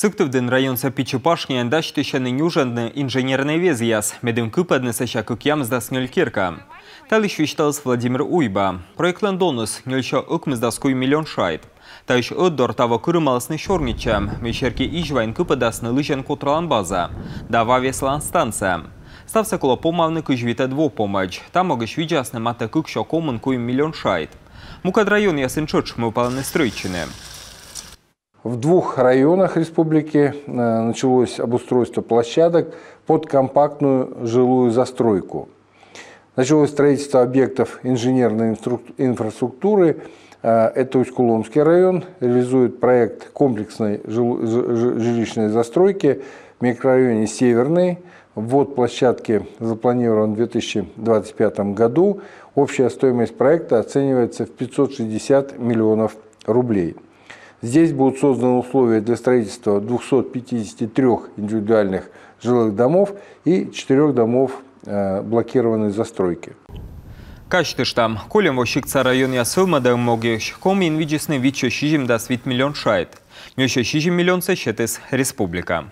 Сыктывдын район сапичи пашни андаш тещаны нюжанны инженерный везияс, медым кыпадны саща кукямздас нюлькирка. Талыш вещталс Владимир Уйба. Проект Лондонус нюльча укмыздаску миллион шайт. Таиш отдор того кырымалсны шорничам, вечерки ижвайн кыпадасны лыжен котралан база. Дава веслан станция. Стався коло помавны кыжвита дво помощь. Там могыш видясны мата кыкшо комын куем миллион шайт. Мукад район ясын чоч мы упаланы стройчины. В двух районах республики началось обустройство площадок под компактную жилую застройку. Началось строительство объектов инженерной инфраструктуры. Это Усть-Куломский район, реализует проект комплексной жилищной застройки в микрорайоне Северный. Ввод площадки запланирован в 2025 году. Общая стоимость проекта оценивается в 560 миллионов рублей. Здесь будут созданы условия для строительства 253 индивидуальных жилых домов и 4 домов блокированной застройки. Качтыштам, колем вощикца район ясылмада могеш, комин виджесны вичо 6 миллион шайт. Нёщо 6 миллион сещетес республика.